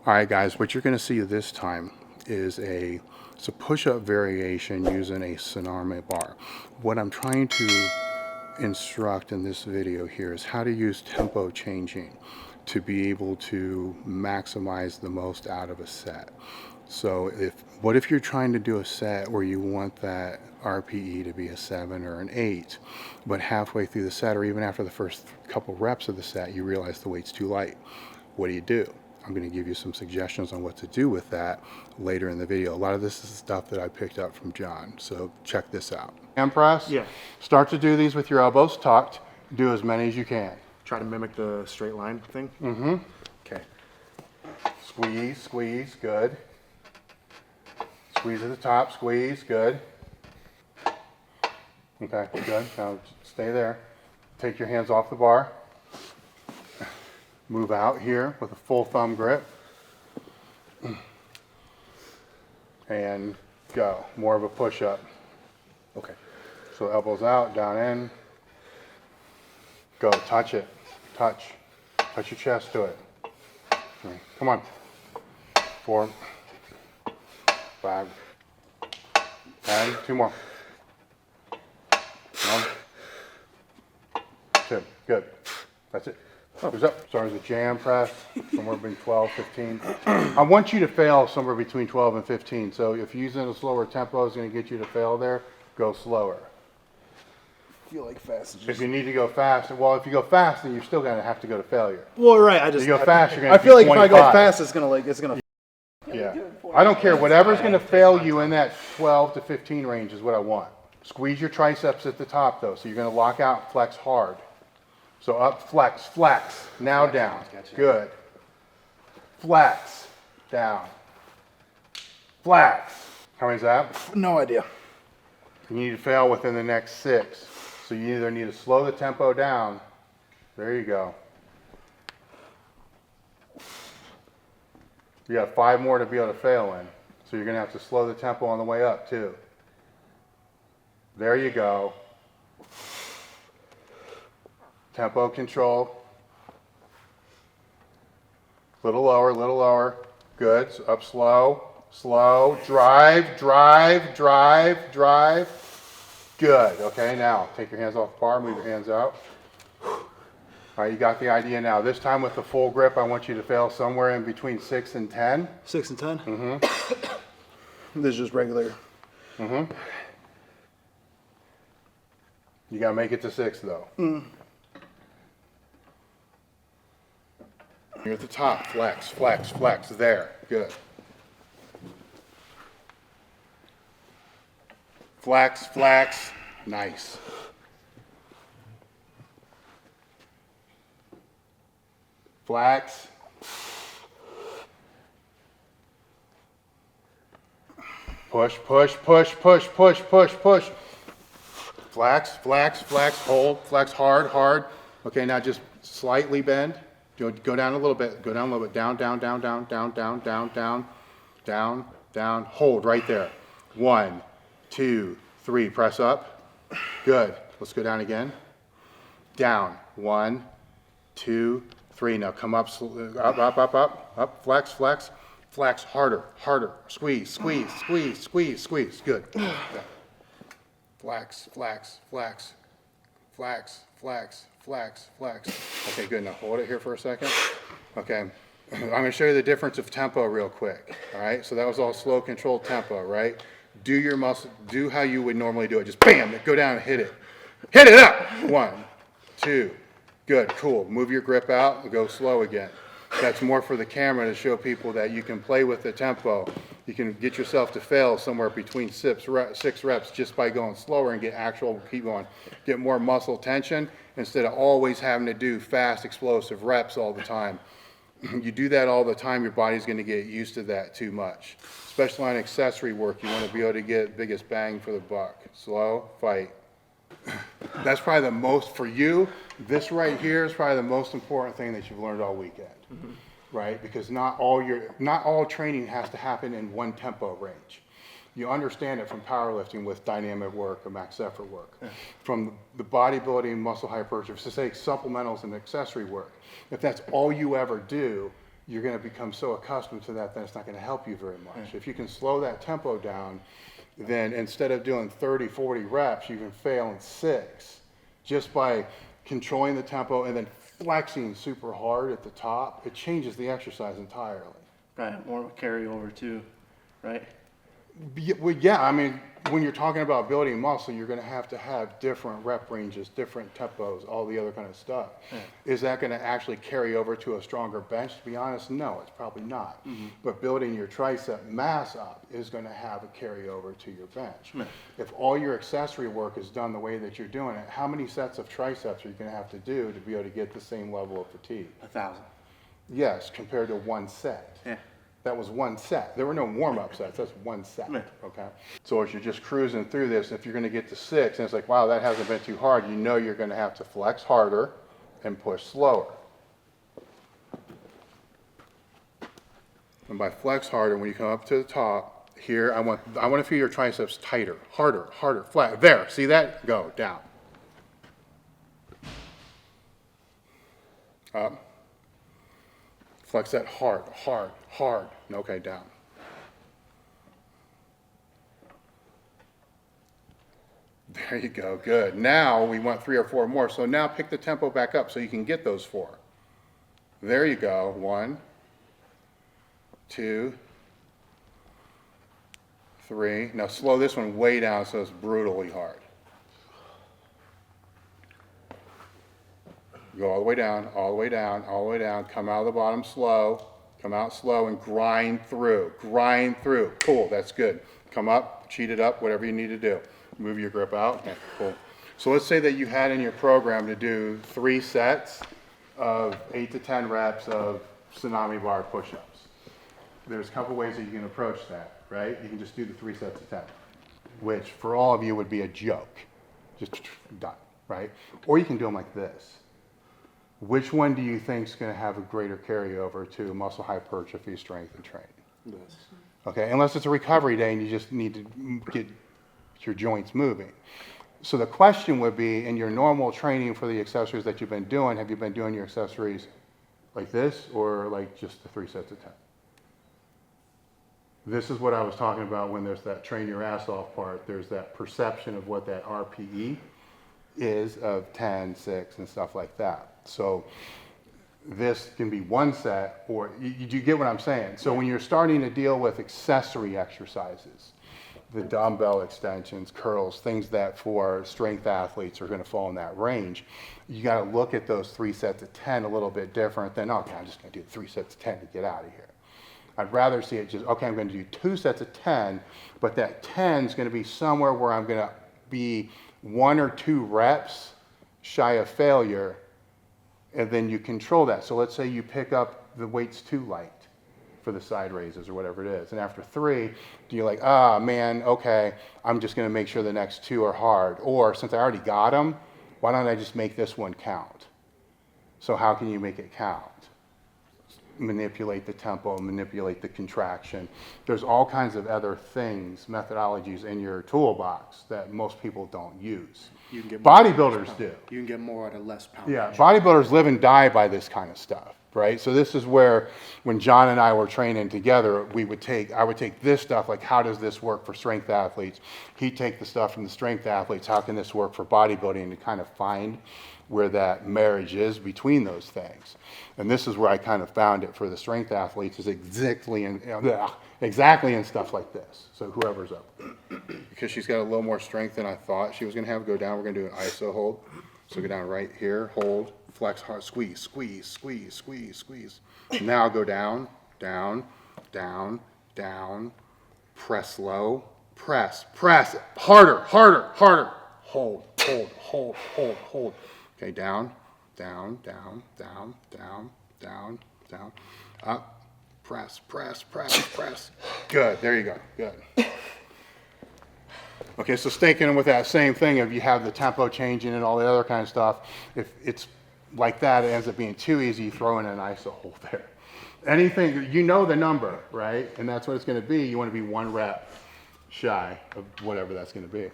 All right, guys, what you're going to see this time is it's a push-up variation using a Sonarme bar. What I'm trying to instruct in this video here is how to use tempo changing to be able to maximize the most out of a set. So what if you're trying to do a set where you want that RPE to be a 7 or an 8, but halfway through the set or even after the first couple reps of the set you realize the weight's too light? What do? I'm going to give you some suggestions on what to do with that later in the video. A lot of this is stuff that I picked up from John, so check this out. Hand press. Yeah. Start to do these with your elbows tucked. Do as many as you can. Try to mimic the straight line thing? Mm-hmm. Okay. Squeeze, squeeze, good. Squeeze at the top, squeeze, good. Okay, good. Now stay there. Take your hands off the bar. Move out here with a full thumb grip. And go. More of a push-up. Okay. So elbows out, down in. Go, touch it. Touch. Touch your chest to it. Come on. 4, 5, and 2 more. 1, 2, good. That's it. Goes up. Start as a jam press, somewhere between 12, 15. I want you to fail somewhere between 12 and 15. So if you're using a slower tempo, it's going to get you to fail there. Go slower. I feel like fast. If you need to go fast, well, if you go fast, then you're still going to have to go to failure. Well, right. If you go fast, you're going to I feel like 25. if I go fast, it's gonna. Yeah. I don't care. Whatever's going to fail you in that 12 to 15 range is what I want. Squeeze your triceps at the top, though. So you're going to lock out, flex hard. So up, flex, flex. Now down. Good. Flex. Down. Flex. How many is that? No idea. You need to fail within the next 6. So you either need to slow the tempo down. There you go. You got 5 more to be able to fail in. So you're going to have to slow the tempo on the way up, too. There you go. Tempo control. Little lower. Good. So up slow, slow. Drive. Good. Okay, now take your hands off the bar, move your hands out. All right, you got the idea now. This time with the full grip, I want you to fail somewhere in between 6 and 10. 6 and 10? Mm-hmm. This is just regular. Mm-hmm. You got to make it to 6, though. You're at the top. Flex, flex, flex. There. Good. Flex, flex. Nice. Flex. Push, push, push, push, push, push, push. Flex, flex, flex, hold, flex hard, hard. Okay, now just slightly bend. Go down a little bit, go down a little bit. Down, down, down, down, down, down, down, down, down, down. Hold right there. 1, 2, 3. Press up. Good. Let's go down again. Down. 1, 2, 3. Now come up, up. Flex, flex, flex. Harder, harder. Squeeze, squeeze, squeeze, squeeze, squeeze. Good. Flex, flex, flex, flex, flex, flex, flex. Okay, good. Now hold it here for a second. Okay. I'm going to show you the difference of tempo real quick. All right. So that was all slow, controlled tempo, right? Do your muscle, do how you would normally do it. Just bam, go down and hit it. Hit it up. 1, 2. Good. Cool. Move your grip out and go slow again. That's more for the camera to show people that you can play with the tempo. You can get yourself to fail somewhere between 6 reps just by going slower and keep going. Get more muscle tension instead of always having to do fast, explosive reps all the time. You do that all the time, your body's going to get used to that too much. Especially on accessory work, you want to be able to get biggest bang for the buck. Slow, fight. That's probably the most, for you, this right here is probably the most important thing that you've learned all weekend. Right? Because not all training has to happen in one tempo range. You understand it from powerlifting with dynamic work or max effort work. Yeah. From the bodybuilding, muscle hypertrophy, to say supplementals and accessory work. If that's all you ever do, you're going to become so accustomed to that it's not going to help you very much. If you can slow that tempo down, then instead of doing 30, 40 reps, you can fail in 6 just by controlling the tempo and then flexing super hard at the top. It changes the exercise entirely. Right, more carryover too, right? Well, yeah, I mean, when you're talking about building muscle, you're going to have different rep ranges, different tempos, all the other kind of stuff. Yeah. Is that going to actually carry over to a stronger bench? To be honest, no, it's probably not. But building your tricep mass up is going to have a carryover to your bench. Yeah. If all your accessory work is done the way that you're doing it, how many sets of triceps are you going to have to do to be able to get the same level of fatigue? 1,000. Yes, compared to one set. Yeah. That was one set. There were no warm-up sets. That's one set. Yeah. Okay. So as you're just cruising through this, if you're going to get to 6, and it's like, wow, that hasn't been too hard, you know you're going to have to flex harder and push slower. And by flex harder, when you come up to the top here, I want to feel your triceps tighter, harder, flat. There. See that? Go down. Up. Flex that hard. Okay, down. There you go, good. Now we want 3 or 4 more. So now pick the tempo back up so you can get those 4. There you go. 1, 2, 3. Now slow this one way down so it's brutally hard. Go all the way down, all the way down, all the way down. Come out of the bottom slow. Come out slow and grind through. Grind through. Cool, that's good. Come up, cheat it up, whatever you need to do. Move your grip out. Okay, cool. So let's say that you had in your program to do 3 sets of 8 to 10 reps of tsunami bar push-ups. There's a couple ways that you can approach that, right? You can just do the 3 sets of 10, which for all of you would be a joke. Just done, right? Or you can do them like this. Which one do you think is going to have a greater carryover to muscle hypertrophy, strength, and training? Yes. Okay, unless it's a recovery day and you just need to get your joints moving. So the question would be, in your normal training for the accessories that you've been doing, have you been doing your accessories like this or like just the 3 sets of 10? This is what I was talking about when there's that train your ass off part. There's that perception of what that RPE is of 10, 6, and stuff like that. So this can be 1 set, or you get what I'm saying? So when you're starting to deal with accessory exercises, the dumbbell extensions, curls, things that for strength athletes are going to fall in that range, you got to look at those 3 sets of 10 a little bit different than, okay, I'm just going to do 3 sets of 10 to get out of here. I'd rather see it just, okay, I'm going to do 2 sets of 10, but that 10 is going to be somewhere where I'm going to be 1 or 2 reps shy of failure, and then you control that. So let's say you pick up the weights too light for the side raises or whatever it is, and after 3, you're like, ah, man, okay, I'm just going to make sure the next 2 are hard. Or since I already got them, why don't I just make this one count? So how can you make it count? Manipulate the tempo, manipulate the contraction. There's all kinds of other things, methodologies in your toolbox that most people don't use. You can get more Bodybuilders do. You can get more out of less poundage. Yeah, bodybuilders live and die by this kind of stuff, right? So this is where, when John and I were training together, I would take this stuff, like how does this work for strength athletes? He'd take the stuff from the strength athletes, how can this work for bodybuilding, to kind of find where that marriage is between those things. And this is where I kind of found it for the strength athletes, is exactly in stuff like this. So whoever's up. Because she's got a little more strength than I thought she was going to have. Go down, we're going to do an iso hold. So go down right here, hold, flex hard, squeeze, squeeze, squeeze, squeeze, squeeze. Now go down, down, down, down, press low, press, harder, harder, harder. Hold, hold, hold, hold, hold. Okay, down, down, down, down, down, down, down, up, press, press, press, press. Good, there you go, good. Okay, so sticking with that same thing, if you have the tempo changing and all the other kind of stuff, if it's like that, it ends up being too easy, throw in an iso hold there. Anything, you know the number, right? And that's what it's going to be. You want to be 1 rep shy of whatever that's going to be.